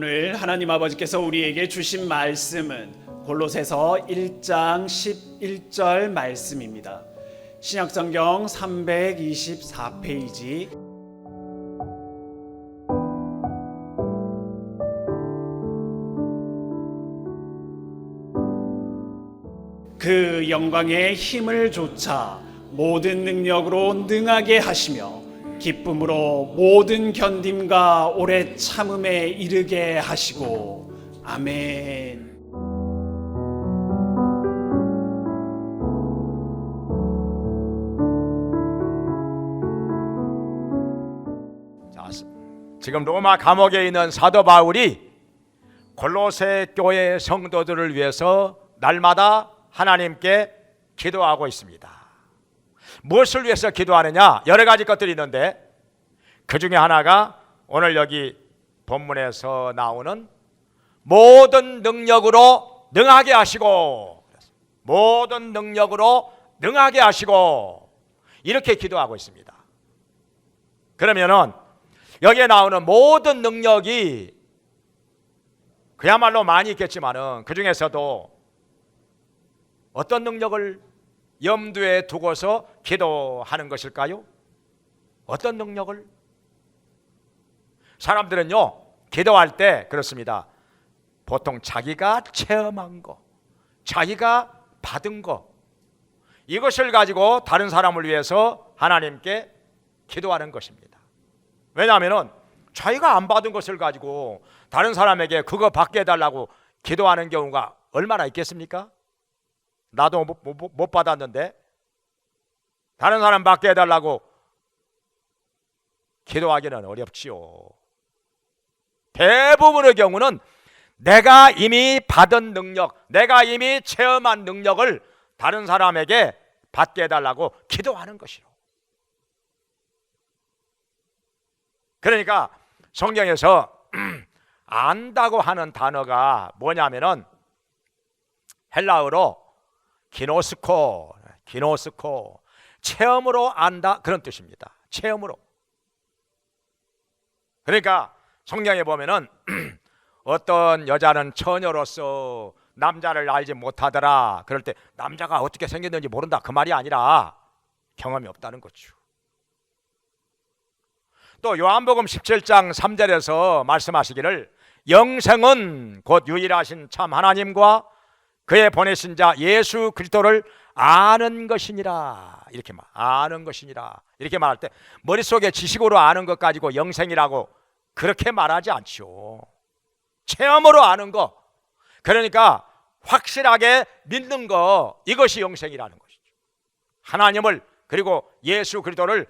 오늘 하나님 아버지께서 우리에게 주신 말씀은 골로새서 1장 11절 말씀입니다. 신약성경 324페이지. 그 영광의 힘을 조차 모든 능력으로 능하게 하시며 기쁨으로 모든 견딤과 오래 참음에 이르게 하시고. 아멘. 자, 지금 로마 감옥에 있는 사도 바울이 골로새 교회 성도들을 위해서 날마다 하나님께 기도하고 있습니다. 무엇을 위해서 기도하느냐? 여러 가지 것들이 있는데 그 중에 하나가 오늘 여기 본문에서 나오는 모든 능력으로 능하게 하시고, 모든 능력으로 능하게 하시고, 이렇게 기도하고 있습니다. 그러면은 여기에 나오는 모든 능력이 그야말로 많이 있겠지만은 그 중에서도 어떤 능력을 염두에 두고서 기도하는 것일까요? 어떤 능력을? 사람들은요, 기도할 때 그렇습니다. 보통 자기가 체험한 거, 자기가 받은 거, 이것을 가지고 다른 사람을 위해서 하나님께 기도하는 것입니다. 왜냐하면 자기가 안 받은 것을 가지고 다른 사람에게 그거 받게 해달라고 기도하는 경우가 얼마나 있겠습니까? 나도 못 받았는데 다른 사람 받게 해달라고 기도하기는 어렵지요. 대부분의 경우는 내가 이미 받은 능력, 내가 이미 체험한 능력을 다른 사람에게 받게 해달라고 기도하는 것이요. 그러니까 성경에서 안다고 하는 단어가 뭐냐면은 헬라어로 기노스코, 체험으로 안다, 그런 뜻입니다. 체험으로. 그러니까 성경에 보면은 어떤 여자는 처녀로서 남자를 알지 못하더라, 그럴 때 남자가 어떻게 생겼는지 모른다, 그 말이 아니라 경험이 없다는 거죠. 또 요한복음 17장 3절에서 말씀하시기를 영생은 곧 유일하신 참 하나님과 그의 보내신 자 예수 그리스도를 아는 것이니라, 이렇게 아는 것이니라 이렇게 말할 때 머릿속에 지식으로 아는 것 가지고 영생이라고 그렇게 말하지 않죠. 체험으로 아는 거, 그러니까 확실하게 믿는 거, 이것이 영생이라는 것이죠. 하나님을, 그리고 예수 그리스도를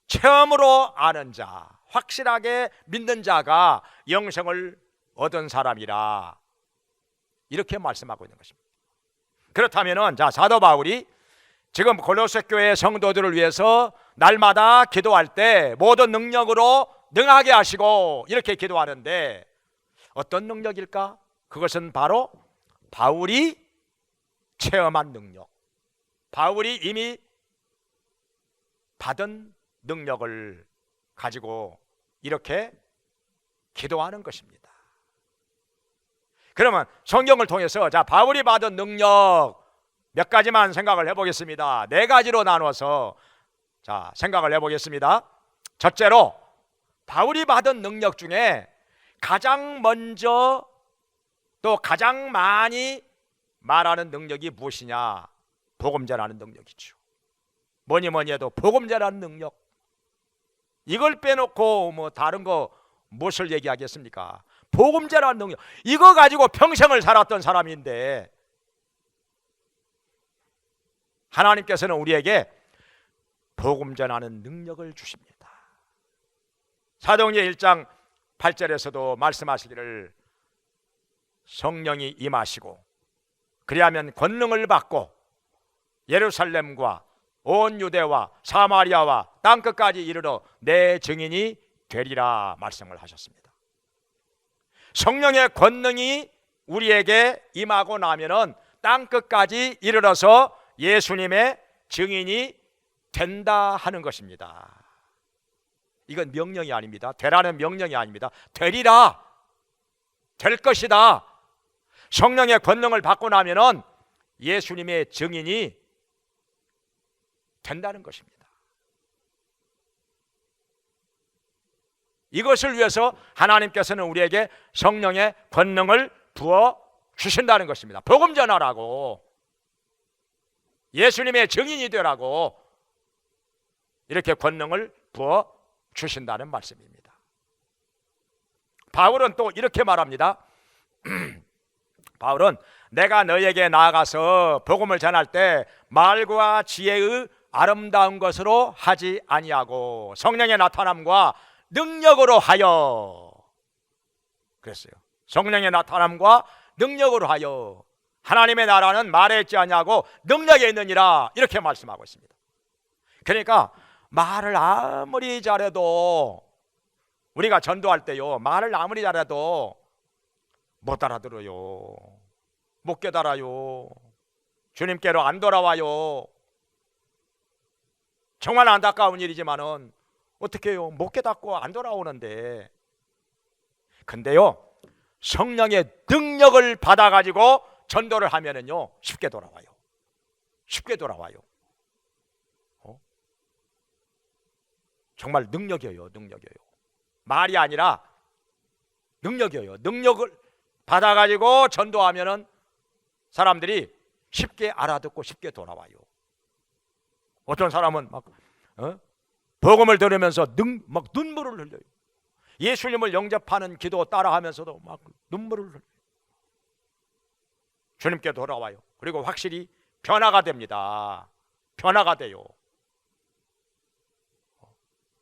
체험으로 아는 자, 확실하게 믿는 자가 영생을 얻은 사람이라, 이렇게 말씀하고 있는 것입니다. 그렇다면은 자, 사도 바울이 지금 골로새 교회 성도들을 위해서 날마다 기도할 때 모든 능력으로 능하게 하시고, 이렇게 기도하는데 어떤 능력일까? 그것은 바로 바울이 체험한 능력, 바울이 이미 받은 능력을 가지고 이렇게 기도하는 것입니다. 그러면 성경을 통해서 자, 바울이 받은 능력 몇 가지만 생각을 해보겠습니다. 네 가지로 나눠서 자, 생각을 해보겠습니다. 첫째로 바울이 받은 능력 중에 가장 먼저 또 가장 많이 말하는 능력이 무엇이냐? 복음 전하는 능력이죠. 뭐니 해도 복음 전하는 능력, 이걸 빼놓고 뭐 다른 거 무엇을 얘기하겠습니까? 복음 전하는 능력, 이거 가지고 평생을 살았던 사람인데 하나님께서는 우리에게 복음 전하는 능력을 주십니다. 사도행전 1장 8절에서도 말씀하시기를 성령이 임하시고 그리하면 권능을 받고 예루살렘과 온 유대와 사마리아와 땅끝까지 이르러 내 증인이 되리라 말씀을 하셨습니다. 성령의 권능이 우리에게 임하고 나면은 땅끝까지 이르러서 예수님의 증인이 된다 하는 것입니다. 이건 명령이 아닙니다. 되라는 명령이 아닙니다. 되리라. 될 것이다. 성령의 권능을 받고 나면은 예수님의 증인이 된다는 것입니다. 이것을 위해서 하나님께서는 우리에게 성령의 권능을 부어 주신다는 것입니다. 복음 전하라고, 예수님의 증인이 되라고 이렇게 권능을 부어 주신다는 말씀입니다. 바울은 또 이렇게 말합니다. 바울은 내가 너에게 나아가서 복음을 전할 때 말과 지혜의 아름다운 것으로 하지 아니하고 성령의 나타남과 능력으로 하여, 그랬어요. 성령의 나타남과 능력으로 하여, 하나님의 나라는 말에 있지 아니하고 능력에 있느니라, 이렇게 말씀하고 있습니다. 그러니까 말을 아무리 잘해도, 우리가 전도할 때요, 말을 아무리 잘해도 못 알아들어요. 못 깨달아요. 주님께로 안 돌아와요. 정말 안타까운 일이지만은 어떻게 해요? 못 깨닫고 안 돌아오는데. 근데요, 성령의 능력을 받아가지고 전도를 하면은요, 쉽게 돌아와요. 쉽게 돌아와요. 정말 능력이에요. 능력이에요. 말이 아니라 능력이에요. 능력을 받아가지고 전도하면은 사람들이 쉽게 알아듣고 쉽게 돌아와요. 어떤 사람은 막 복음을 들으면서 막 눈물을 흘려요. 예수님을 영접하는 기도 따라하면서도 막 눈물을 흘려요. 주님께 돌아와요. 그리고 확실히 변화가 됩니다. 변화가 돼요.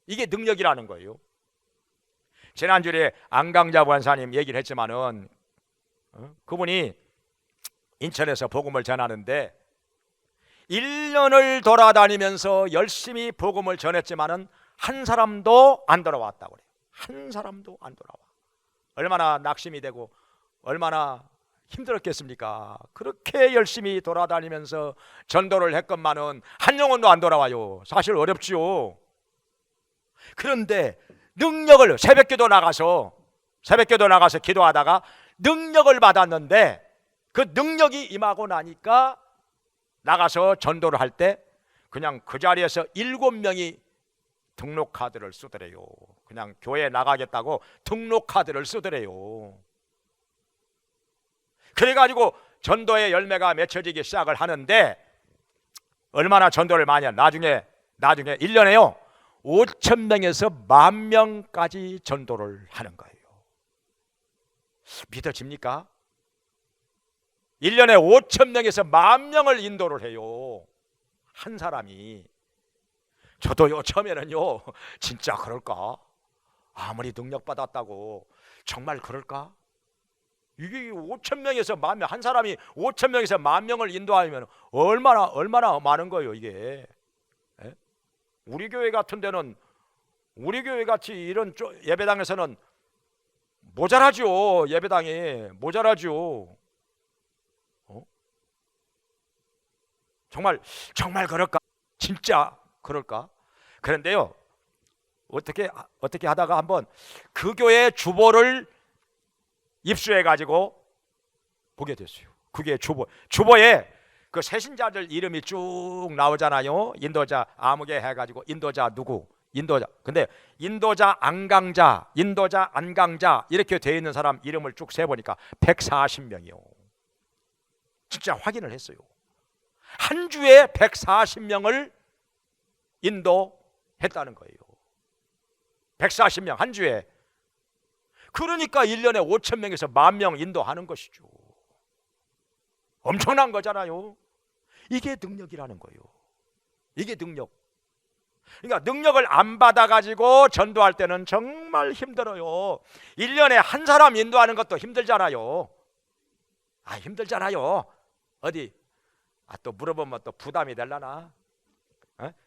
이게 능력이라는 거예요. 지난주에 안강자 권사님 얘기를 했지만은 그분이 인천에서 복음을 전하는데 1년을 돌아다니면서 열심히 복음을 전했지만은 한 사람도 안 돌아왔다고 그래요. 한 사람도 안 돌아와. 얼마나 낙심이 되고 얼마나 힘들었겠습니까? 그렇게 열심히 돌아다니면서 전도를 했건만은 한 영혼도 안 돌아와요. 사실 어렵지요. 그런데 능력을, 새벽기도 나가서 기도하다가 능력을 받았는데 그 능력이 임하고 나니까 나가서 전도를 할 때 그냥 그 자리에서 7명이 등록카드를 쓰더래요. 그냥 교회 나가겠다고 등록카드를 쓰더래요. 그래가지고 전도의 열매가 맺혀지기 시작을 하는데 얼마나 전도를 많이 한, 나중에 1년에요 5,000명에서 10,000명까지 전도를 하는 거예요. 믿어집니까? 1년에 5,000명에서 10,000명을 인도를 해요. 한 사람이. 저도요, 처음에는요, 진짜 그럴까? 아무리 능력 받았다고 정말 그럴까? 이게 5,000명에서 10,000명, 한 사람이 5,000명에서 10,000명을 인도하면 얼마나 많은 거예요, 이게. 에? 우리 교회 같은 데는, 우리 교회 같이 이런 예배당에서는 모자라죠. 예배당이 모자라죠. 정말 그럴까? 진짜 그럴까? 그런데요, 어떻게 하다가 한번 그 교회 주보를 입수해 가지고 보게 됐어요. 그게 주보에 그 새신자들 이름이 쭉 나오잖아요. 인도자 아무개 해가지고 인도자 누구, 인도자. 근데 인도자 안강자, 인도자 안강자 이렇게 되어 있는 사람 이름을 쭉 세보니까 140명이요. 진짜 확인을 했어요. 한 주에 140명을 인도했다는 거예요. 140명 한 주에. 그러니까 1년에 5,000명에서 10,000명 인도하는 것이죠. 엄청난 거잖아요. 이게 능력이라는 거예요. 이게 능력. 그러니까 능력을 안 받아가지고 전도할 때는 정말 힘들어요. 1년에 한 사람 인도하는 것도 힘들잖아요. 힘들잖아요. 어디 또 물어보면 또 부담이 되려나?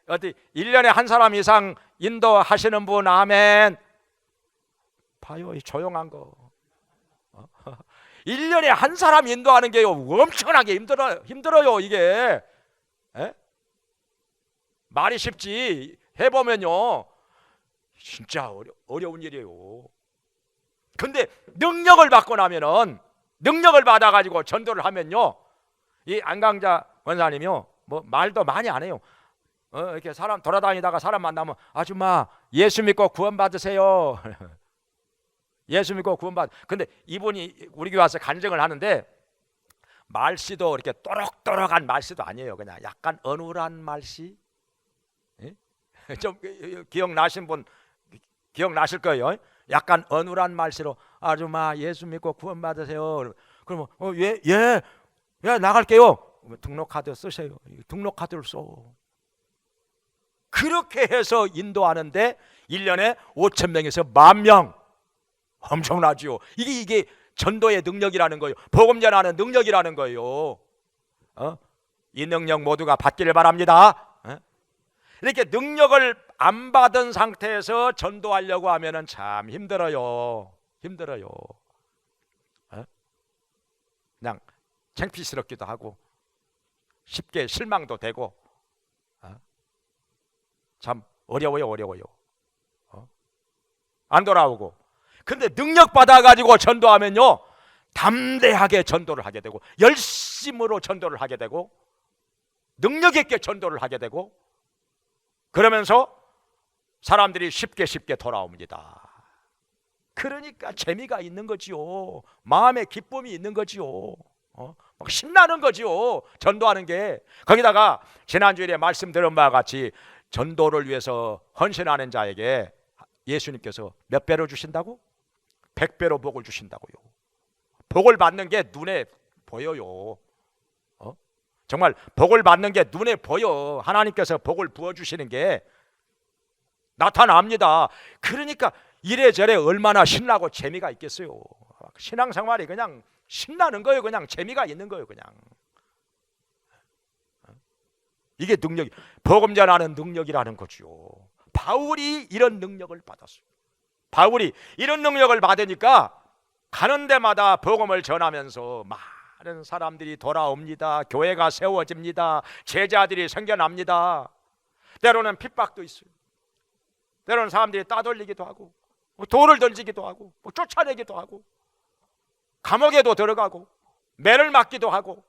어디 1년에 한 사람 이상 인도하시는 분 아멘. 봐요, 이 조용한 거. 1년에 한 사람 인도하는 게요 엄청나게 힘들어요 이게. 말이 쉽지 해보면요 진짜 어려운 일이에요. 근데 능력을 받고 나면은, 능력을 받아가지고 전도를 하면요, 이 안강자 원사님이요, 뭐 말도 많이 안 해요. 이렇게 사람 돌아다니다가 사람 만나면, 아줌마 예수 믿고 구원 받으세요. 예수 믿고 구원 받. 근데 이분이 우리 교회 와서 간증을 하는데, 말씨도 이렇게 또록또록한 말씨도 아니에요. 그냥 약간 어눌한 말씨. 예? 좀 기억나신 분 기억나실 거예요. 약간 어눌한 말씨로, 아줌마 예수 믿고 구원 받으세요. 그러면 예 나갈게요. 등록카드 쓰세요. 등록카드를 써. 그렇게 해서 인도하는데 1년에 5,000명에서 10,000명. 엄청나죠. 이게 전도의 능력이라는 거예요. 복음 전하는 능력이라는 거예요. 이 능력 모두가 받기를 바랍니다. 이렇게 능력을 안 받은 상태에서 전도하려고 하면은 참 힘들어요. 그냥 창피스럽기도 하고 쉽게 실망도 되고 참 어려워요. 안 돌아오고. 근데 능력 받아가지고 전도하면요, 담대하게 전도를 하게 되고, 열심으로 전도를 하게 되고, 능력 있게 전도를 하게 되고, 그러면서 사람들이 쉽게 돌아옵니다. 그러니까 재미가 있는 거지요. 마음에 기쁨이 있는 거지요. 막 신나는 거지요. 전도하는 게. 거기다가 지난주에 말씀 들은 바와 같이 전도를 위해서 헌신하는 자에게 예수님께서 몇 배로 주신다고? 100배로 복을 주신다고요. 복을 받는 게 눈에 보여요. 정말 복을 받는 게 눈에 보여. 하나님께서 복을 부어주시는 게 나타납니다. 그러니까 이래저래 얼마나 신나고 재미가 있겠어요. 신앙생활이 그냥 신나는 거예요. 그냥 재미가 있는 거예요. 그냥. 이게 능력이, 복음 전하는 능력이라는 거죠. 바울이 이런 능력을 받았어요. 바울이 이런 능력을 받으니까 가는 데마다 복음을 전하면서 많은 사람들이 돌아옵니다. 교회가 세워집니다. 제자들이 생겨납니다. 때로는 핍박도 있어요. 때로는 사람들이 따돌리기도 하고, 돌을 던지기도 하고, 쫓아내기도 하고, 감옥에도 들어가고, 매를 맞기도 하고,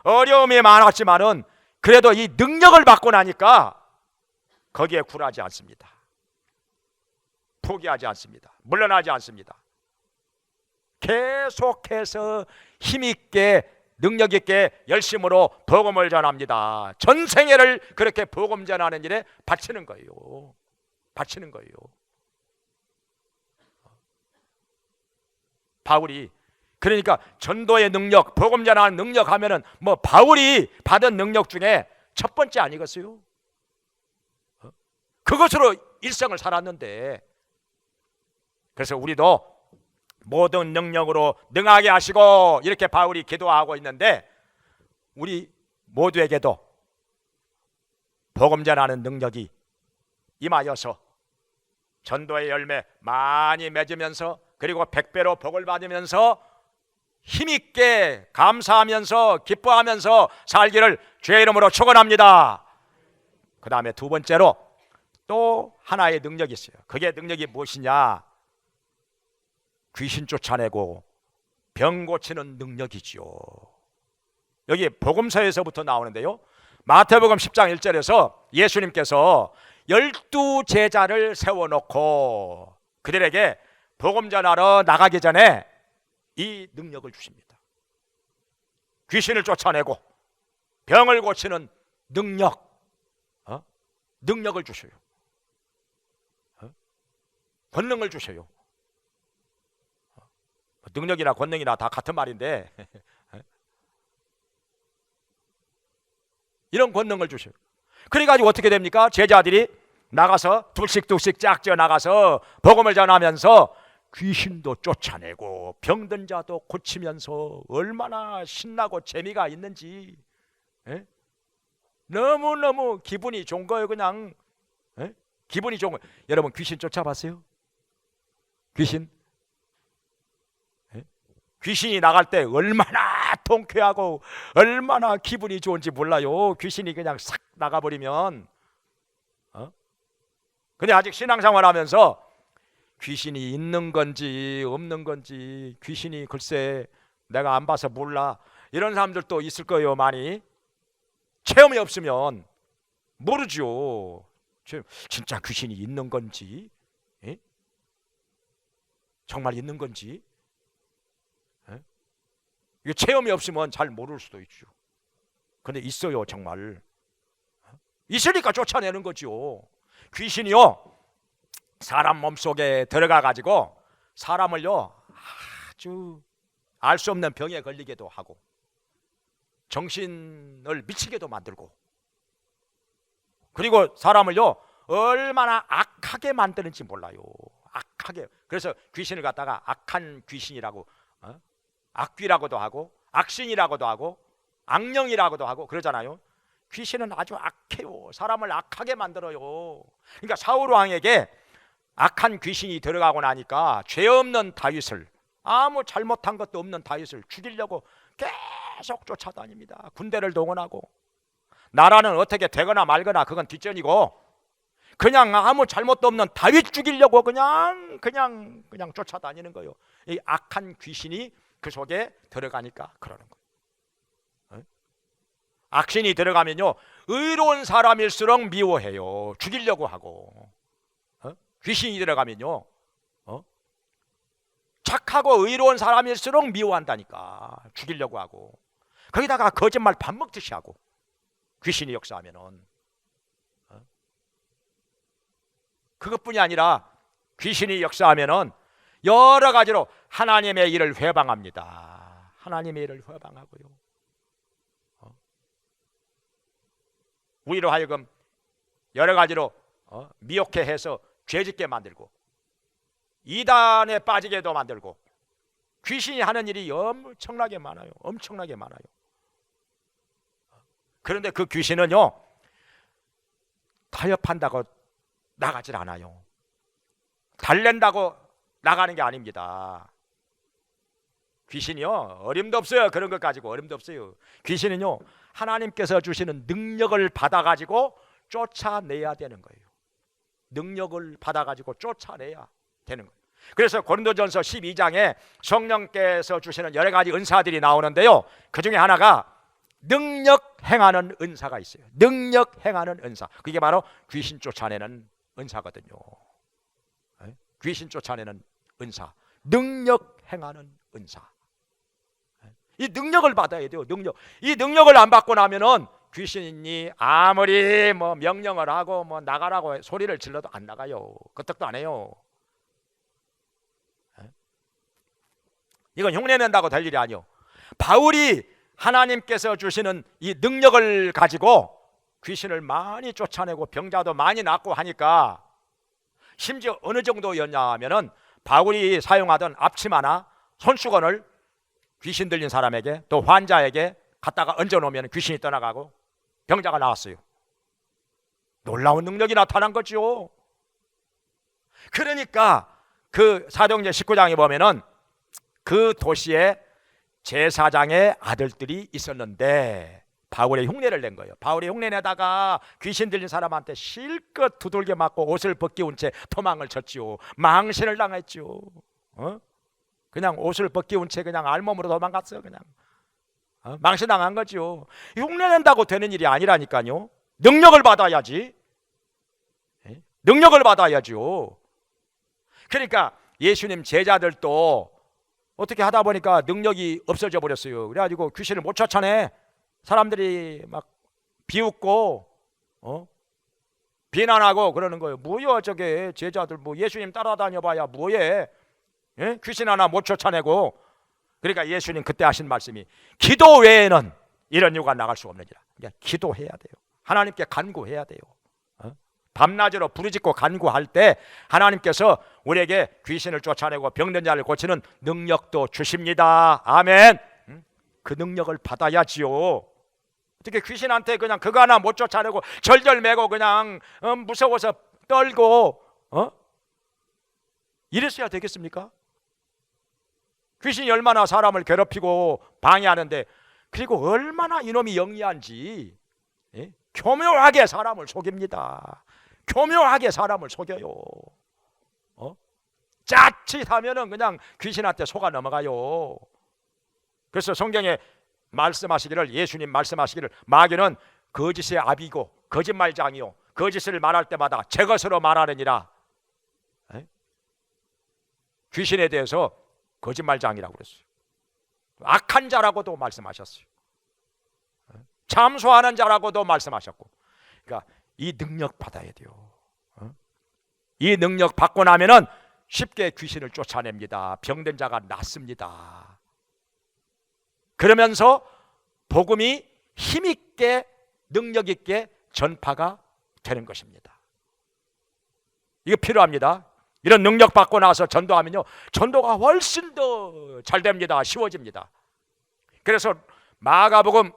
어려움이 많았지만은 그래도 이 능력을 받고 나니까 거기에 굴하지 않습니다. 포기하지 않습니다. 물러나지 않습니다. 계속해서 힘있게 능력있게 열심으로 복음을 전합니다. 전생애를 그렇게 복음 전하는 일에 바치는 거예요. 바울이 그러니까 전도의 능력, 복음 전하는 능력 하면은 뭐 바울이 받은 능력 중에 첫 번째 아니겠어요? 그것으로 일생을 살았는데, 그래서 우리도 모든 능력으로 능하게 하시고 이렇게 바울이 기도하고 있는데, 우리 모두에게도 복음 전하는 능력이 임하여서 전도의 열매 많이 맺으면서, 그리고 100배로 복을 받으면서 힘있게 감사하면서 기뻐하면서 살기를 주의 이름으로 축원합니다. 그 다음에 두 번째로 또 하나의 능력이 있어요. 그게 능력이 무엇이냐? 귀신 쫓아내고 병 고치는 능력이지요. 여기 복음서에서부터 나오는데요, 마태복음 10장 1절에서 예수님께서 12 제자를 세워놓고 그들에게 복음 전하러 나가기 전에 이 능력을 주십니다. 귀신을 쫓아내고 병을 고치는 능력을 주셔요. 권능을 주셔요. 능력이나 권능이나 다 같은 말인데 이런 권능을 주셔요. 그래가지고 어떻게 됩니까? 제자들이 나가서 둘씩 짝지어 나가서 복음을 전하면서 귀신도 쫓아내고 병든 자도 고치면서 얼마나 신나고 재미가 있는지, 너무너무 기분이 좋은 거예요. 그냥 기분이 좋은 거예요. 여러분 귀신 쫓아봤어요? 귀신이 나갈 때 얼마나 통쾌하고 얼마나 기분이 좋은지 몰라요. 귀신이 그냥 싹 나가버리면. 근데 아직 신앙생활 하면서 귀신이 있는 건지 없는 건지, 귀신이 글쎄 내가 안 봐서 몰라, 이런 사람들도 있을 거예요. 많이 체험이 없으면 모르죠. 진짜 귀신이 있는 건지, 예? 정말 있는 건지, 예? 이게 체험이 없으면 잘 모를 수도 있죠. 근데 있어요. 정말 있으니까 쫓아내는 거죠. 귀신이요, 사람 몸속에 들어가 가지고 사람을요 아주 알 수 없는 병에 걸리게도 하고 정신을 미치게도 만들고, 그리고 사람을요 얼마나 악하게 만드는지 몰라요. 악하게. 그래서 귀신을 갖다가 악한 귀신이라고, 악귀라고도 하고 악신이라고도 하고 악령이라고도 하고 그러잖아요. 귀신은 아주 악해요. 사람을 악하게 만들어요. 그러니까 사울 왕에게 악한 귀신이 들어가고 나니까 죄 없는 다윗을, 아무 잘못한 것도 없는 다윗을 죽이려고 계속 쫓아다닙니다. 군대를 동원하고. 나라는 어떻게 되거나 말거나 그건 뒷전이고, 그냥 아무 잘못도 없는 다윗 죽이려고 그냥 쫓아다니는 거예요. 이 악한 귀신이 그 속에 들어가니까 그러는 거예요. 악신이 들어가면요 의로운 사람일수록 미워해요. 죽이려고 하고. 귀신이 들어가면요 착하고 의로운 사람일수록 미워한다니까. 죽이려고 하고. 거기다가 거짓말 밥 먹듯이 하고. 귀신이 역사하면은 그것뿐이 아니라 귀신이 역사하면은 여러 가지로 하나님의 일을 회방합니다. 하나님의 일을 회방하고요. 우리로 하여금 여러 가지로 미혹해 해서 죄짓게 만들고 이단에 빠지게도 만들고, 귀신이 하는 일이 엄청나게 많아요. 엄청나게 많아요. 그런데 그 귀신은요 타협한다고 나가질 않아요. 달랜다고 나가는 게 아닙니다. 귀신이요 어림도 없어요. 그런 것 가지고 어림도 없어요. 귀신은요 하나님께서 주시는 능력을 받아가지고 쫓아내야 되는 거예요. 능력을 받아가지고 쫓아내야 되는 거예요. 그래서 고린도전서 12장에 성령께서 주시는 여러 가지 은사들이 나오는데요, 그 중에 하나가 능력 행하는 은사가 있어요. 능력 행하는 은사. 그게 바로 귀신 쫓아내는 은사거든요. 귀신 쫓아내는 은사, 능력 행하는 은사. 이 능력을 받아야 돼요. 능력. 이 능력을 안 받고 나면은 귀신이 아무리 뭐 명령을 하고 뭐 나가라고 소리를 질러도 안 나가요. 끄떡도 안 해요. 이건 흉내 낸다고 될 일이 아니요. 바울이 하나님께서 주시는 이 능력을 가지고 귀신을 많이 쫓아내고 병자도 많이 낫고 하니까, 심지어 어느 정도였냐 하면은 바울이 사용하던 앞치마나 손수건을 귀신 들린 사람에게, 또 환자에게 갖다가 얹어놓으면 귀신이 떠나가고 병자가 나왔어요. 놀라운 능력이 나타난 거죠. 그러니까 그 사도행전 19장에 보면은 그 도시에 제사장의 아들들이 있었는데 바울의 흉내를 낸 거예요. 바울이 흉내 내다가 귀신 들린 사람한테 실컷 두들겨 맞고 옷을 벗기운 채 도망을 쳤지요. 망신을 당했지요. 그냥 옷을 벗기운 채 그냥 알몸으로 도망갔어요. 그냥 망신 당한 거죠. 흉내 낸다고 되는 일이 아니라니까요. 능력을 받아야지. 능력을 받아야죠. 그러니까 예수님 제자들도 어떻게 하다 보니까 능력이 없어져 버렸어요. 그래가지고 귀신을 못 쫓아내. 사람들이 막 비웃고 비난하고 그러는 거예요. 뭐야 저게 제자들 뭐 예수님 따라다녀봐야 뭐해. 예? 귀신 하나 못 쫓아내고. 그러니까 예수님 그때 하신 말씀이 기도 외에는 이런 유가 나갈 수 없느니라. 그러니까 기도해야 돼요. 하나님께 간구해야 돼요. 밤낮으로 부르짖고 간구할 때 하나님께서 우리에게 귀신을 쫓아내고 병든 자를 고치는 능력도 주십니다. 아멘. 그 능력을 받아야지요. 어떻게 귀신한테 그냥 그거 하나 못 쫓아내고 절절매고 그냥 무서워서 떨고 이랬어야 되겠습니까? 귀신이 얼마나 사람을 괴롭히고 방해하는데, 그리고 얼마나 이놈이 영리한지 교묘하게 사람을 속입니다. 교묘하게 사람을 속여요. 자칫하면은 그냥 귀신한테 속아 넘어가요. 그래서 성경에 말씀하시기를, 예수님 말씀하시기를, 마귀는 거짓의 아비고 거짓말장이요 거짓을 말할 때마다 제 것으로 말하느니라. 귀신에 대해서 거짓말장이라고 그랬어요. 악한 자라고도 말씀하셨어요. 참소하는 자라고도 말씀하셨고. 그러니까 이 능력 받아야 돼요. 이 능력 받고 나면은 쉽게 귀신을 쫓아냅니다. 병든 자가 낫습니다. 그러면서 복음이 힘있게 능력 있게 전파가 되는 것입니다. 이거 필요합니다. 이런 능력 받고 나서 전도하면요, 전도가 훨씬 더 잘 됩니다. 쉬워집니다. 그래서 마가복음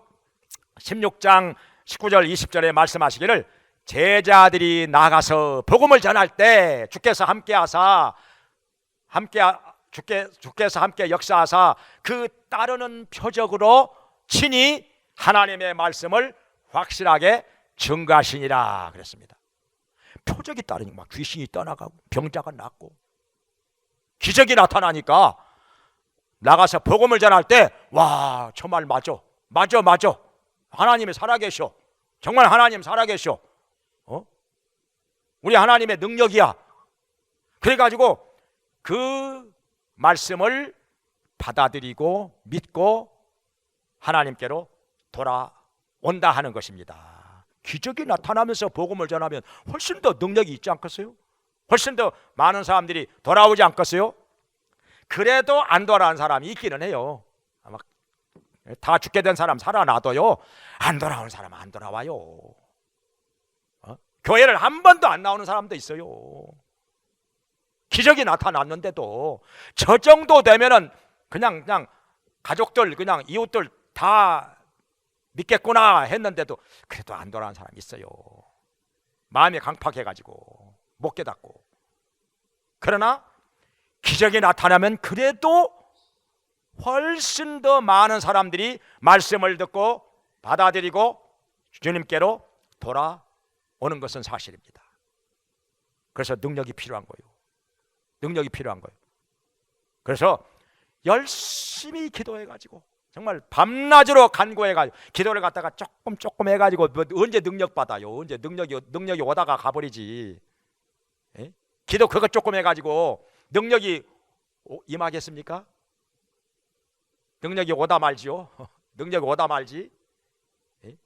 16장 19절 20절에 말씀하시기를, 제자들이 나가서 복음을 전할 때 주께서 함께 역사하사 그 따르는 표적으로 친히 하나님의 말씀을 확실하게 증거하시니라 그랬습니다. 표적이 따르니까 막 귀신이 떠나가고 병자가 낫고 기적이 나타나니까 나가서 복음을 전할 때, 와, 정말 맞아 하나님이 살아계셔, 정말 하나님 살아계셔, 우리 하나님의 능력이야. 그래가지고 그 말씀을 받아들이고 믿고 하나님께로 돌아온다 하는 것입니다. 기적이 나타나면서 복음을 전하면 훨씬 더 능력이 있지 않겠어요? 훨씬 더 많은 사람들이 돌아오지 않겠어요? 그래도 안 돌아온 사람이 있기는 해요. 아마 다 죽게 된 사람 살아나도요, 안 돌아오는 사람 안 돌아와요. 교회를 한 번도 안 나오는 사람도 있어요. 기적이 나타났는데도 저 정도 되면은 그냥 가족들, 그냥 이웃들 다 믿겠구나 했는데도 그래도 안 돌아온 사람이 있어요. 마음이 강팍해가지고 못 깨닫고. 그러나 기적이 나타나면 그래도 훨씬 더 많은 사람들이 말씀을 듣고 받아들이고 주님께로 돌아오는 것은 사실입니다. 그래서 능력이 필요한 거예요. 능력이 필요한 거예요. 그래서 열심히 기도해가지고 정말 밤낮으로 간구해가지고 기도를 갖다가 조금 해가지고 언제 능력 받아요? 언제 능력이 오다가 가버리지. 에? 기도 그것 조금 해가지고 능력이 임하겠습니까? 능력이 오다 말지요. 능력이 오다 말지. 에?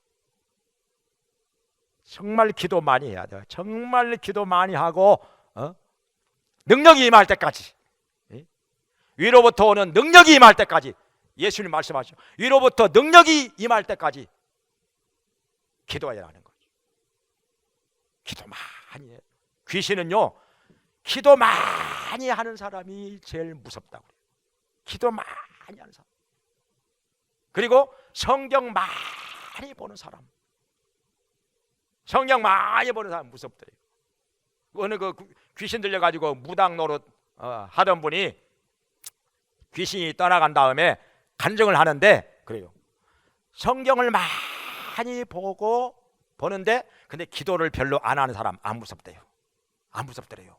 정말 기도 많이 해야 돼요. 정말 기도 많이 하고 능력이 임할 때까지, 위로부터 오는 능력이 임할 때까지, 예수님 말씀하시죠. 위로부터 능력이 임할 때까지 기도해야 하는 거죠. 기도 많이 해요. 귀신은요, 기도 많이 하는 사람이 제일 무섭다고 그래요. 기도 많이 하는 사람. 그리고 성경 많이 보는 사람. 성경 많이 보는 사람 무섭대요. 어느 그 귀신 들려가지고 무당 노릇 하던 분이 귀신이 떠나간 다음에 간증을 하는데 그래요. 성경을 많이 보는데 근데 기도를 별로 안 하는 사람 안 무섭대요. 안 무섭더래요.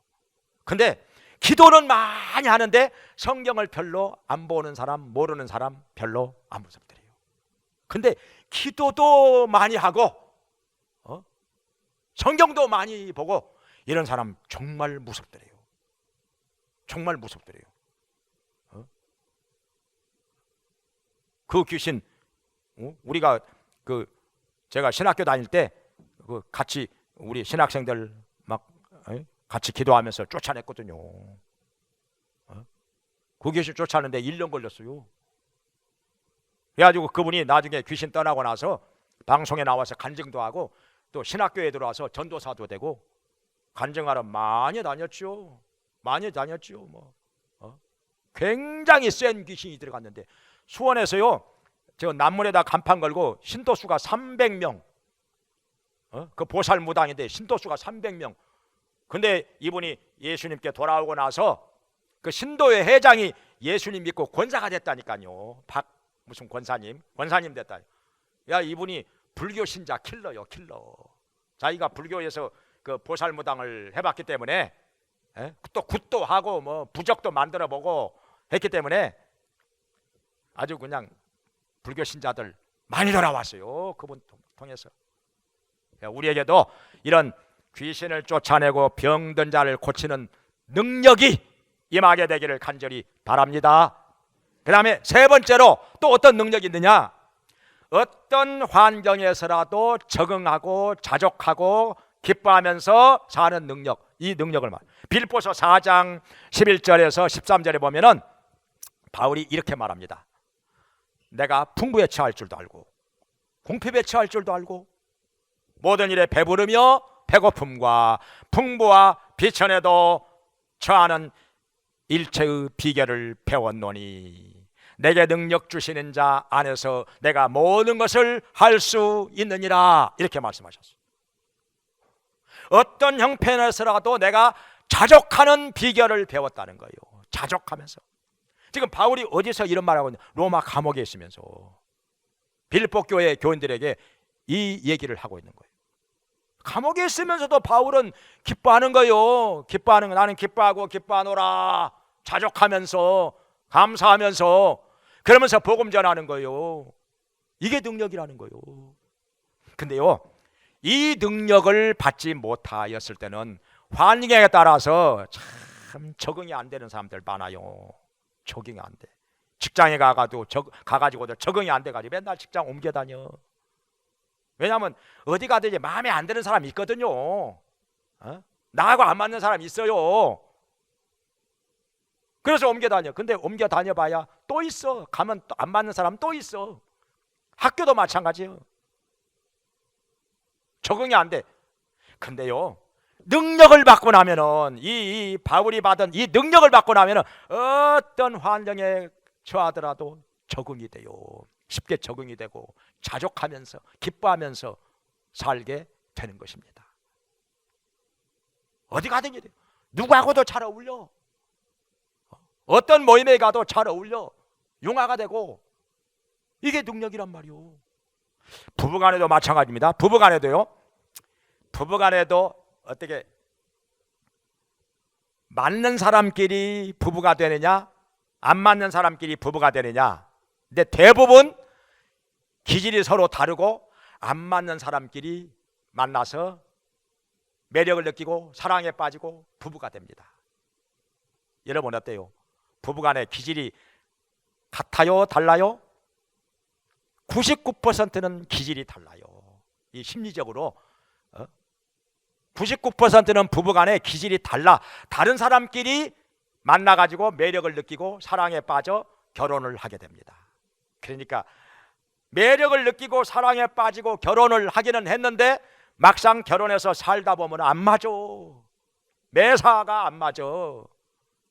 근데 기도는 많이 하는데 성경을 별로 안 보는 사람, 모르는 사람 별로 안 무섭더래요. 근데 기도도 많이 하고 성경도 많이 보고 이런 사람 정말 무섭더래요. 정말 무섭더래요. 그 귀신, 우리가 제가 신학교 다닐 때 같이 우리 신학생들 막 같이 기도하면서 쫓아냈거든요. 그 귀신 쫓아내는데 1년 걸렸어요. 그래가지고 그분이 나중에 귀신 떠나고 나서 방송에 나와서 간증도 하고 또 신학교에 들어와서 전도사도 되고 간증하러 많이 다녔죠. 많이 다녔죠. 굉장히 센 귀신이 들어갔는데 수원에서요, 저 남문에다 간판 걸고 신도수가 300명, 그 보살무당인데 신도수가 300명. 근데 이분이 예수님께 돌아오고 나서 그 신도의 회장이 예수님 믿고 권사가 됐다니까요. 무슨 권사님 됐다. 야, 이분이 불교 신자 킬러요, 킬러. 자기가 불교에서 그 보살무당을 해봤기 때문에 또 굿도 하고 뭐 부적도 만들어 보고 했기 때문에 아주 그냥 불교 신자들 많이 돌아왔어요. 그분 통해서. 우리에게도 이런 귀신을 쫓아내고 병든 자를 고치는 능력이 임하게 되기를 간절히 바랍니다. 그 다음에 세 번째로 또 어떤 능력이 있느냐? 어떤 환경에서라도 적응하고 자족하고 기뻐하면서 사는 능력, 이 능력을 말. 빌보서 4장 11절에서 13절에 보면은 바울이 이렇게 말합니다. 내가 풍부에 처할 줄도 알고 궁핍에 처할 줄도 알고 모든 일에 배부르며 배고픔과 풍부와 비천에도 처하는 일체의 비결을 배웠노니 내게 능력 주시는 자 안에서 내가 모든 것을 할 수 있느니라. 이렇게 말씀하셨어요. 어떤 형편에서라도 내가 자족하는 비결을 배웠다는 거예요. 자족하면서. 지금 바울이 어디서 이런 말을 하고 있냐? 로마 감옥에 있으면서 빌립보 교회 교인들에게 이 얘기를 하고 있는 거예요. 감옥에 있으면서도 바울은 기뻐하는 거예요. 기뻐하는 거. 나는 기뻐하고 기뻐하노라. 자족하면서 감사하면서 그러면서 복음 전하는 거예요. 이게 능력이라는 거예요. 근데요, 이 능력을 받지 못하였을 때는 환경에 따라서 참 적응이 안 되는 사람들 많아요. 적응이 안 돼. 직장에 가가지고도 적응이 안 돼가지고 맨날 직장 옮겨 다녀. 왜냐하면 어디 가든지 마음에 안 드는 사람이 있거든요. 나하고 안 맞는 사람이 있어요. 그래서 옮겨 다녀. 근데 옮겨 다녀봐야 또 있어. 가면 또 안 맞는 사람 또 있어. 학교도 마찬가지예요. 적응이 안 돼. 근데요, 능력을 받고 나면은 이 바울이 받은 이 능력을 받고 나면은 어떤 환경에 처하더라도 적응이 돼요. 쉽게 적응이 되고 자족하면서 기뻐하면서 살게 되는 것입니다. 어디 가든지 돼요. 누구하고도 잘 어울려. 어떤 모임에 가도 잘 어울려. 융화가 되고. 이게 능력이란 말이요. 부부간에도 마찬가지입니다. 부부간에도 어떻게 맞는 사람끼리 부부가 되느냐, 안 맞는 사람끼리 부부가 되느냐. 근데 대부분 기질이 서로 다르고 안 맞는 사람끼리 만나서 매력을 느끼고 사랑에 빠지고 부부가 됩니다. 여러분 어때요? 부부간의 기질이 같아요? 달라요? 99%는 기질이 달라요. 이 심리적으로 99%는 부부간의 기질이 달라. 다른 사람끼리 만나가지고 매력을 느끼고 사랑에 빠져 결혼을 하게 됩니다. 그러니까 매력을 느끼고 사랑에 빠지고 결혼을 하기는 했는데 막상 결혼해서 살다 보면 안 맞아. 매사가 안 맞아.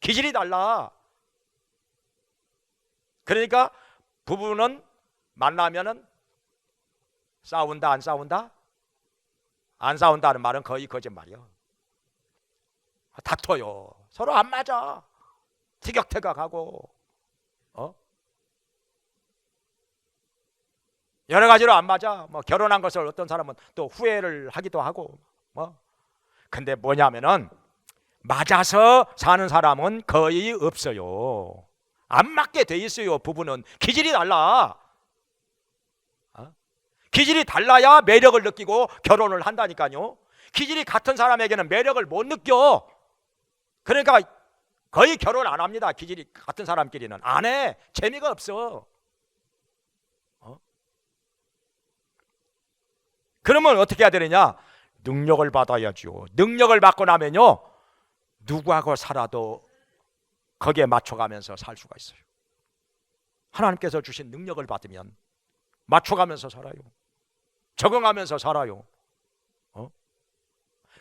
기질이 달라. 그러니까 부부는 만나면은 싸운다 안 싸운다? 안 싸운다는 말은 거의 거짓말이야. 다퉈요. 서로 안 맞아. 티격태격하고 여러 가지로 안 맞아. 뭐 결혼한 것을 어떤 사람은 또 후회를 하기도 하고 근데 뭐냐면은 맞아서 사는 사람은 거의 없어요. 안 맞게 돼 있어요. 부부는 기질이 달라. 기질이 달라야 매력을 느끼고 결혼을 한다니까요. 기질이 같은 사람에게는 매력을 못 느껴. 그러니까 거의 결혼 안 합니다. 기질이 같은 사람끼리는 안 해. 재미가 없어. 그러면 어떻게 해야 되느냐? 능력을 받아야죠. 능력을 받고 나면요, 누구하고 살아도 거기에 맞춰가면서 살 수가 있어요. 하나님께서 주신 능력을 받으면 맞춰가면서 살아요. 적응하면서 살아요.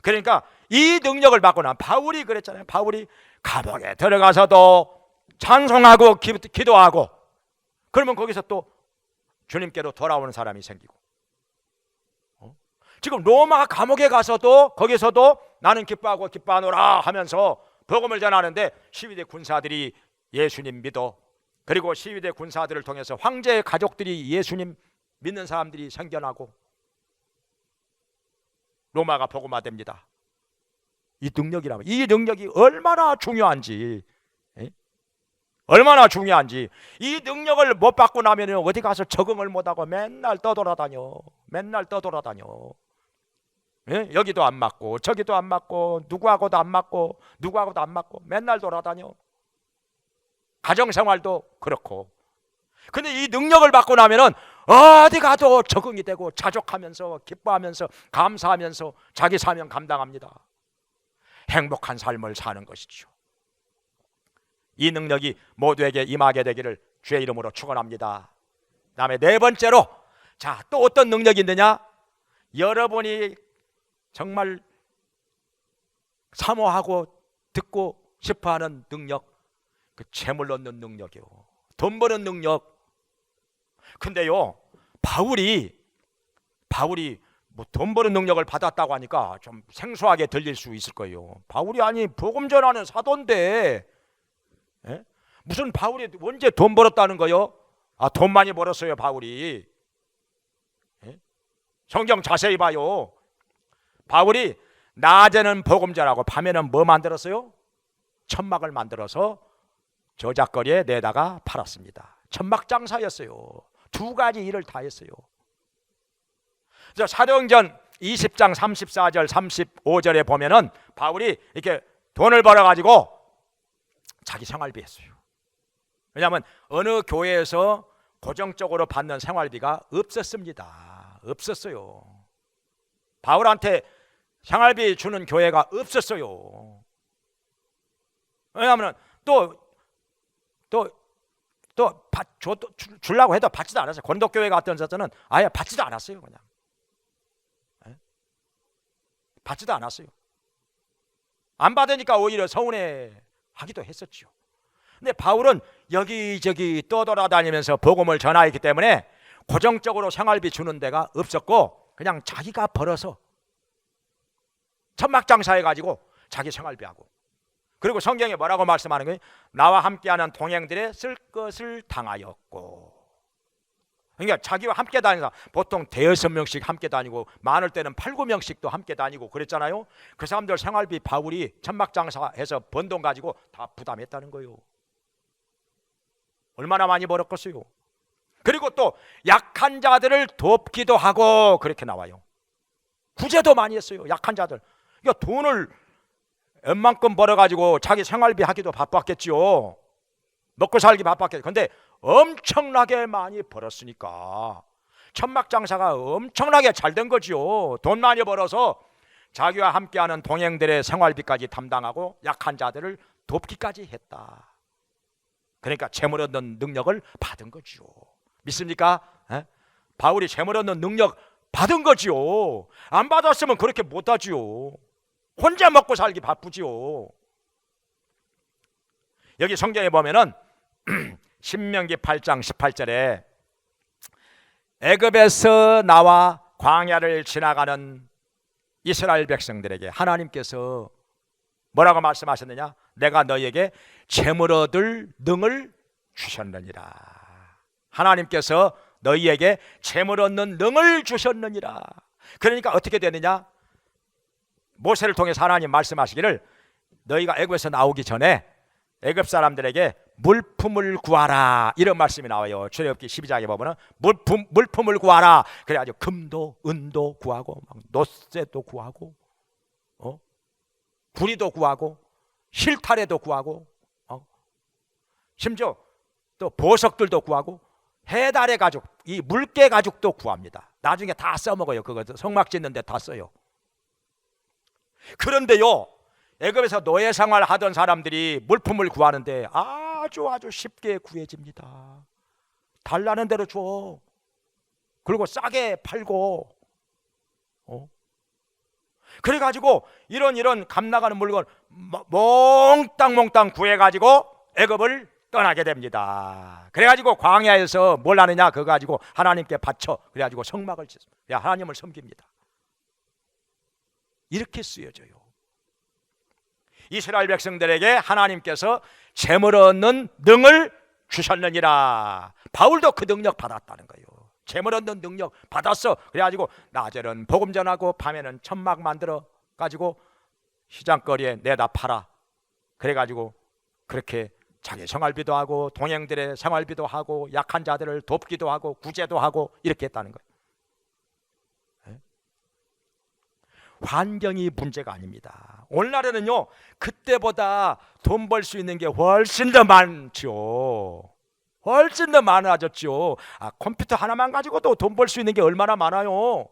그러니까 이 능력을 받고 난 바울이 그랬잖아요. 바울이 감옥에 들어가서도 찬송하고 기도하고 그러면 거기서 또 주님께로 돌아오는 사람이 생기고 지금 로마 감옥에 가서도 거기서도 나는 기뻐하고 기뻐하노라 하면서 복음을 전하는데 시위대 군사들이 예수님 믿어. 그리고 시위대 군사들을 통해서 황제의 가족들이 예수님 믿는 사람들이 생겨나고 로마가 복음화됩니다. 이 능력이라면, 이 능력이 얼마나 중요한지, 예? 얼마나 중요한지. 이 능력을 못 받고 나면 어디 가서 적응을 못하고 맨날 떠돌아다녀. 맨날 떠돌아다녀. 예? 여기도 안 맞고 저기도 안 맞고 누구하고도 안 맞고 누구하고도 안 맞고 맨날 돌아다녀. 가정생활도 그렇고. 근데 이 능력을 받고 나면은 어디 가도 적응이 되고 자족하면서 기뻐하면서 감사하면서 자기 사명 감당합니다. 행복한 삶을 사는 것이죠. 이 능력이 모두에게 임하게 되기를 주의 이름으로 축원합니다. 그다음에 네 번째로, 자, 또 어떤 능력이 있느냐? 여러분이 정말 사모하고 듣고 싶어하는 능력, 그 재물 얻는 능력이요, 돈 버는 능력. 근데요, 바울이 뭐 돈 버는 능력을 받았다고 하니까 좀 생소하게 들릴 수 있을 거예요. 바울이 아니 복음 전하는 사도인데, 예? 무슨 바울이 언제 돈 벌었다는 거요? 아, 돈 많이 벌었어요 바울이. 예? 성경 자세히 봐요. 바울이 낮에는 복음 전하고 밤에는 뭐 만들었어요? 천막을 만들어서 저작거리에 내다가 팔았습니다. 천막 장사였어요. 두 가지 일을 다 했어요. 사도행전 20장 34절 35절에 보면은 바울이 이렇게 돈을 벌어 가지고 자기 생활비 했어요. 왜냐하면 어느 교회에서 고정적으로 받는 생활비가 없었습니다. 없었어요. 바울한테 생활비 주는 교회가 없었어요. 왜냐하면 주려고 해도 받지도 않았어요. 권독교회 같은 데서는 아예 받지도 않았어요. 그냥 받지도 않았어요. 안 받으니까 오히려 서운해 하기도 했었죠. 근데 바울은 여기저기 떠돌아다니면서 복음을 전하였기 때문에 고정적으로 생활비 주는 데가 없었고, 그냥 자기가 벌어서 천막 장사해가지고 자기 생활비하고, 그리고 성경에 뭐라고 말씀하는 거예요? 나와 함께하는 동행들의 쓸 것을 당하였고. 그러니까 자기와 함께 다니는 사람, 보통 대여섯 명씩 함께 다니고 많을 때는 8, 9명씩도 함께 다니고 그랬잖아요. 그 사람들 생활비 바울이 천막 장사해서 번 돈 가지고 다 부담했다는 거예요. 얼마나 많이 벌었겠어요. 그리고 또 약한 자들을 돕기도 하고 그렇게 나와요. 구제도 많이 했어요. 약한 자들. 그러니까 돈을 웬만큼 벌어가지고 자기 생활비 하기도 바빴겠지요. 먹고 살기 바빴겠죠. 근데 엄청나게 많이 벌었으니까 천막 장사가 엄청나게 잘 된 거지요. 돈 많이 벌어서 자기와 함께하는 동행들의 생활비까지 담당하고 약한 자들을 돕기까지 했다. 그러니까 재물 얻는 능력을 받은 거지요. 믿습니까? 에? 바울이 재물 얻는 능력 받은 거지요. 안 받았으면 그렇게 못하지요. 혼자 먹고 살기 바쁘지요. 여기 성경에 보면은 신명기 8장 18절에 애굽에서 나와 광야를 지나가는 이스라엘 백성들에게 하나님께서 뭐라고 말씀하셨느냐? 내가 너희에게 재물 얻을 능을 주셨느니라. 하나님께서 너희에게 재물 얻는 능을 주셨느니라. 그러니까 어떻게 되느냐? 모세를 통해서 하나님 말씀하시기를 너희가 애굽에서 나오기 전에 애굽 사람들에게 물품을 구하라, 이런 말씀이 나와요. 출애굽기 12장에 보면은 물품을 구하라. 그래가지고 금도 은도 구하고 노쇠도 구하고 구리도 구하고 실타래도 구하고 심지어 또 보석들도 구하고 해달의 가죽, 이 물개 가죽도 구합니다. 나중에 다 써먹어요. 그거 성막 짓는데 다 써요. 그런데요, 애굽에서 노예 생활 하던 사람들이 물품을 구하는데 아주 쉽게 구해집니다. 달라는 대로 줘. 그리고 싸게 팔고 그래가지고 이런 값 나가는 물건 몽땅 구해가지고 애굽을 떠나게 됩니다. 그래가지고 광야에서 뭘 하느냐, 그거 가지고 하나님께 바쳐, 그래가지고 성막을 짓습니다. 하나님을 섬깁니다. 이렇게 쓰여져요. 이스라엘 백성들에게 하나님께서 재물 얻는 능을 주셨느니라. 바울도 그 능력 받았다는 거예요. 재물 얻는 능력 받았어. 그래가지고 낮에는 복음 전하고 밤에는 천막 만들어 가지고 시장거리에 내다 팔아. 그래가지고 그렇게 자기 생활비도 하고 동행들의 생활비도 하고 약한 자들을 돕기도 하고 구제도 하고 이렇게 했다는 거예요. 환경이 문제가 아닙니다. 오늘날에는요, 그때보다 돈 벌 수 있는 게 훨씬 더 많죠. 훨씬 더 많아졌죠. 컴퓨터 하나만 가지고도 돈 벌 수 있는 게 얼마나 많아요.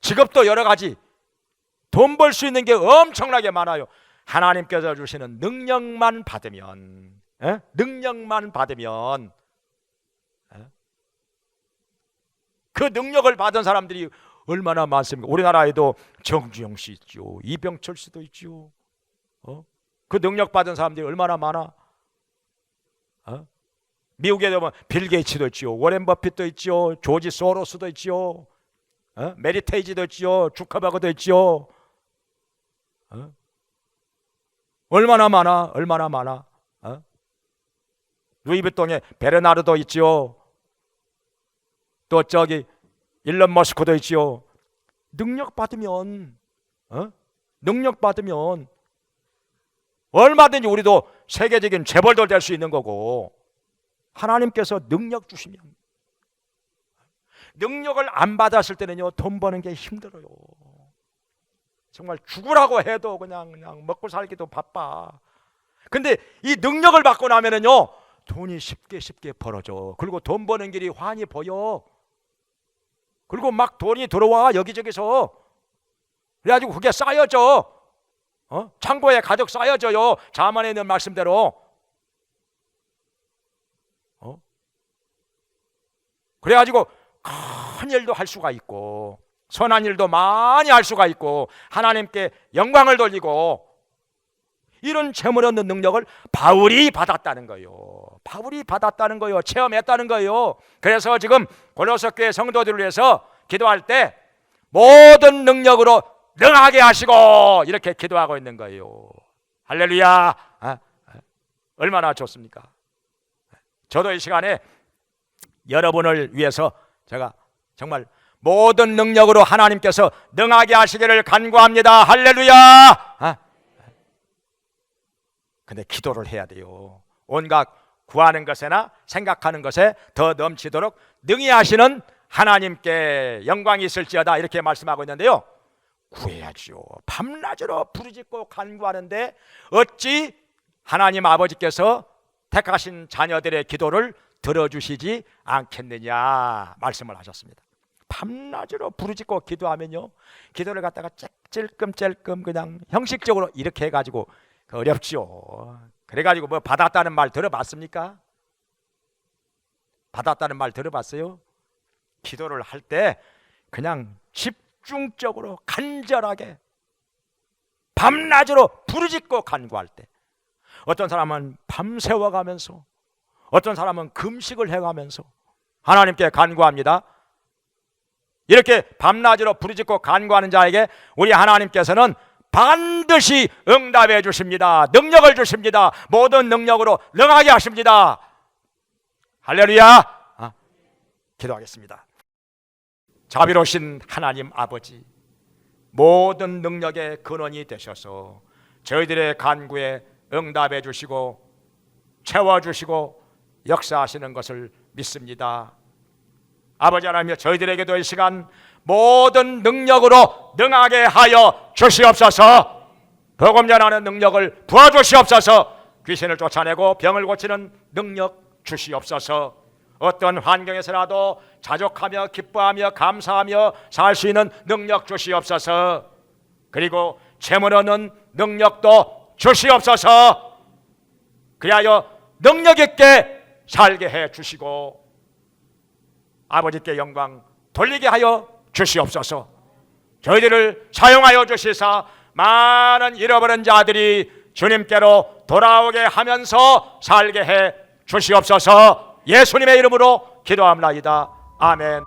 직업도 여러 가지, 돈 벌 수 있는 게 엄청나게 많아요. 하나님께서 주시는 능력만 받으면, 능력만 받으면, 그 능력을 받은 사람들이 얼마나 많습니까? 우리나라에도 정주영 씨 있죠, 이병철 씨도 있죠. 그 능력 받은 사람들이 얼마나 많아. 미국에 보면 빌 게이츠도 있죠, 워렌 버핏도 있죠, 조지 소로스도 있죠, 메리 테이지도 있죠, 주커버그도 있죠. 얼마나 많아, 얼마나 많아. 루이비통에 베르나르도 있죠. 또 저기 일론 머스크도 있죠. 능력 받으면, 능력 받으면 얼마든지 우리도 세계적인 재벌도 될 수 있는 거고, 하나님께서 능력 주시면, 능력을 안 받았을 때는요, 돈 버는 게 힘들어요. 정말 죽으라고 해도 그냥 먹고 살기도 바빠. 근데 이 능력을 받고 나면은요, 돈이 쉽게 벌어져. 그리고 돈 버는 길이 환히 보여. 그리고 막 돈이 들어와, 여기저기서. 그래가지고 그게 쌓여져. 창고에 가득 쌓여져요. 자만에 있는 말씀대로. 그래가지고 큰 일도 할 수가 있고, 선한 일도 많이 할 수가 있고, 하나님께 영광을 돌리고, 이런 재물 얻는 능력을 바울이 받았다는 거예요. 바울이 받았다는 거예요. 체험했다는 거예요. 그래서 지금 고로새 교회 성도들을 위해서 기도할 때 모든 능력으로 능하게 하시고, 이렇게 기도하고 있는 거예요. 할렐루야. 얼마나 좋습니까? 저도 이 시간에 여러분을 위해서 제가 정말 모든 능력으로 하나님께서 능하게 하시기를 간구합니다. 할렐루야. 근데 기도를 해야 돼요. 온갖 구하는 것에나 생각하는 것에 더 넘치도록 능히 하시는 하나님께 영광이 있을지어다, 이렇게 말씀하고 있는데요, 구해야죠. 밤낮으로 부르짖고 간구하는데 어찌 하나님 아버지께서 택하신 자녀들의 기도를 들어주시지 않겠느냐 말씀을 하셨습니다. 밤낮으로 부르짖고 기도하면요, 기도를 갖다가 찔끔찔끔 그냥 형식적으로 이렇게 해가지고 어렵죠. 그래가지고 뭐 받았다는 말 들어봤습니까? 받았다는 말 들어봤어요? 기도를 할 때 그냥 집중적으로 간절하게 밤낮으로 부르짖고 간구할 때, 어떤 사람은 밤새워가면서, 어떤 사람은 금식을 해가면서 하나님께 간구합니다. 이렇게 밤낮으로 부르짖고 간구하는 자에게 우리 하나님께서는 반드시 응답해 주십니다. 능력을 주십니다. 모든 능력으로 능하게 하십니다. 할렐루야. 기도하겠습니다. 자비로우신 하나님 아버지, 모든 능력의 근원이 되셔서 저희들의 간구에 응답해 주시고 채워주시고 역사하시는 것을 믿습니다. 아버지 하나님, 저희들에게도 이 시간 모든 능력으로 능하게 하여 주시옵소서. 복음 전하는 능력을 부어주시옵소서. 귀신을 쫓아내고 병을 고치는 능력 주시옵소서. 어떤 환경에서라도 자족하며 기뻐하며 감사하며 살 수 있는 능력 주시옵소서. 그리고 재물 얻는 능력도 주시옵소서. 그리하여 능력 있게 살게 해 주시고 아버지께 영광 돌리게 하여 주시옵소서. 저희들을 사용하여 주시사 많은 잃어버린 자들이 주님께로 돌아오게 하면서 살게 해 주시옵소서. 예수님의 이름으로 기도합니다. 아멘.